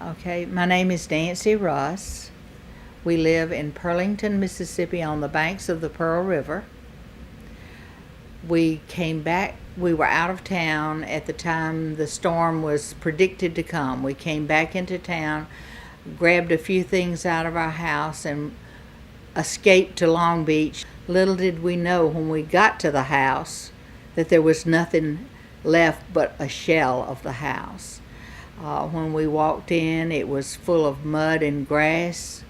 Okay, my name is Nancy Russ. We live in Pearlington, Mississippi on the banks of the Pearl River. We came back, we were out of town at the time the storm was predicted to come. We came back into town, grabbed a few things out of our house, and escaped to Long Beach. Little did we know when we got to the house that there was nothing left but a shell of the house. When we walked in, it was full of mud and grass.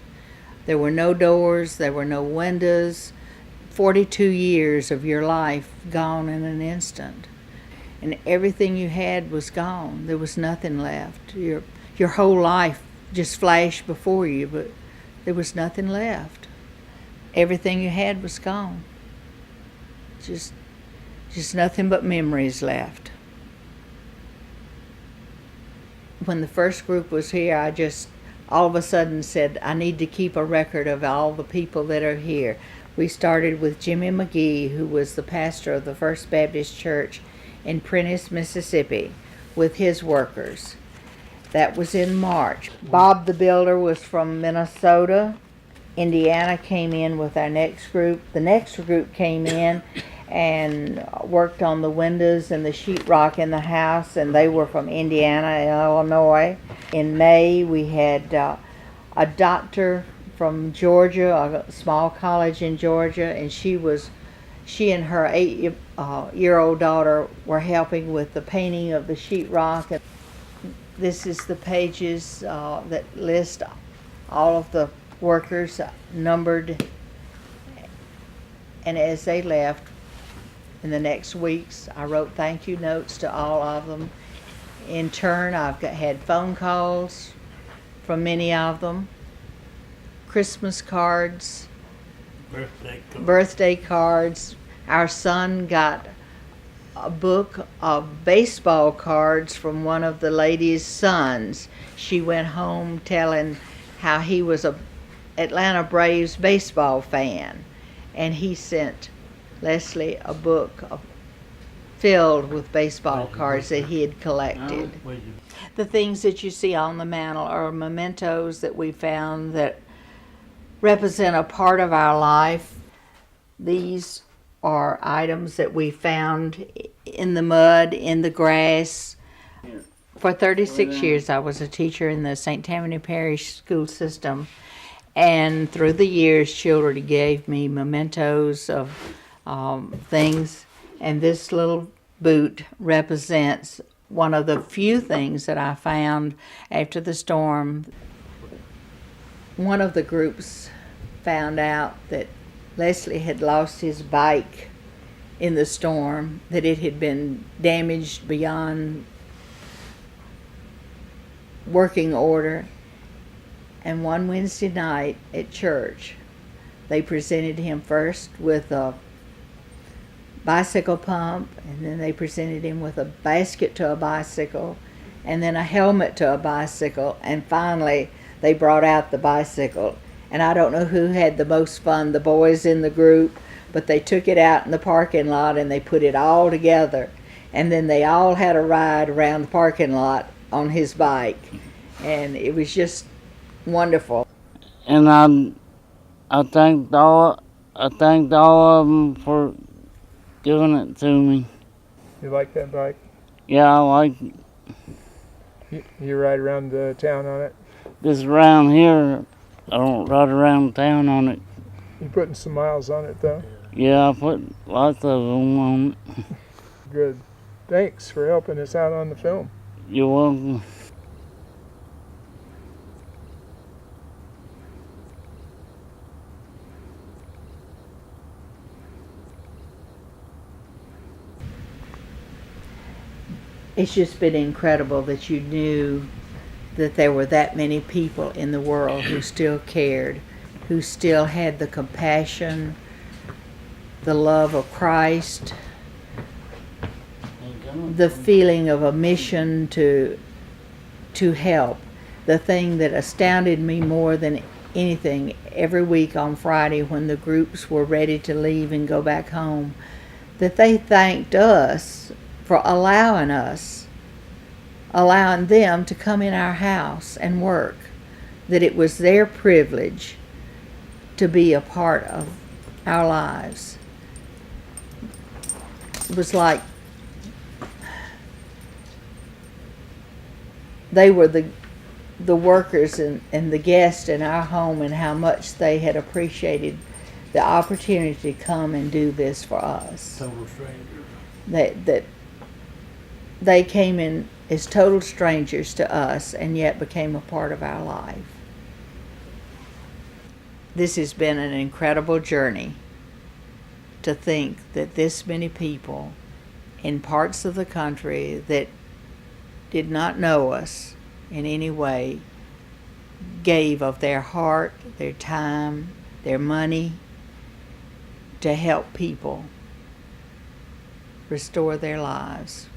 There were no doors, there were no windows. 42 years of your life gone in an instant. And everything you had was gone. There was nothing left. Your whole life just flashed before you, but there was nothing left. Everything you had was gone. Just nothing but memories left. When the first group was here, I just all of a sudden said, I need to keep a record of all the people that are here. We started with Jimmy McGee, who was the pastor of the First Baptist Church in Prentiss, Mississippi, with his workers. That was in March. Bob the Builder was from Minnesota. Indiana came in with our next group. The next group came in and worked on the windows and the sheetrock in the house, and they were from Indiana and Illinois. In May, we had a doctor from Georgia, a small college in Georgia, and she and her 8-year-old daughter were helping with the painting of the sheetrock. This is the pages that list all of the workers numbered, and as they left in the next weeks, I wrote thank you notes to all of them. In turn, I've had phone calls from many of them, Christmas cards, birthday cards. Our son got a book of baseball cards from one of the lady's sons. She went home telling how he was a Atlanta Braves baseball fan, and he sent Leslie a book filled with baseball cards that he had collected. The things that you see on the mantle are mementos that we found that represent a part of our life. These are items that we found in the mud, in the grass. For 36 years, I was a teacher in the St. Tammany Parish school system, and through the years, children gave me mementos of things, and this little boot represents one of the few things that I found after the storm. One of the groups found out that Leslie had lost his bike in the storm, that it had been damaged beyond working order. And one Wednesday night at church, they presented him first with a bicycle pump, and then they presented him with a basket to a bicycle, and then a helmet to a bicycle, and finally they brought out the bicycle. And I don't know who had the most fun, the boys in the group, but they took it out in the parking lot and they put it all together, and then they all had a ride around the parking lot on his bike, and it was just wonderful. And I thanked all of them for giving it to me. You like that bike? Yeah, I like it. You ride around the town on it? Just around here, I don't ride around town on it. You putting some miles on it though? Yeah, I put lots of them on it. Good. Thanks for helping us out on the film. You're welcome. It's just been incredible that you knew that there were that many people in the world who still cared, who still had the compassion, the love of Christ, the feeling of a mission to help. The thing that astounded me more than anything, every week on Friday when the groups were ready to leave and go back home, that they thanked us for allowing us allowing them to come in our house and work, that it was their privilege to be a part of our lives. It was like they were the workers and the guests in our home, and how much they had appreciated the opportunity to come and do this for us. Total strangers. That they came in as total strangers to us and yet became a part of our life. This has been an incredible journey to think that this many people in parts of the country that did not know us in any way gave of their heart, their time, their money to help people restore their lives.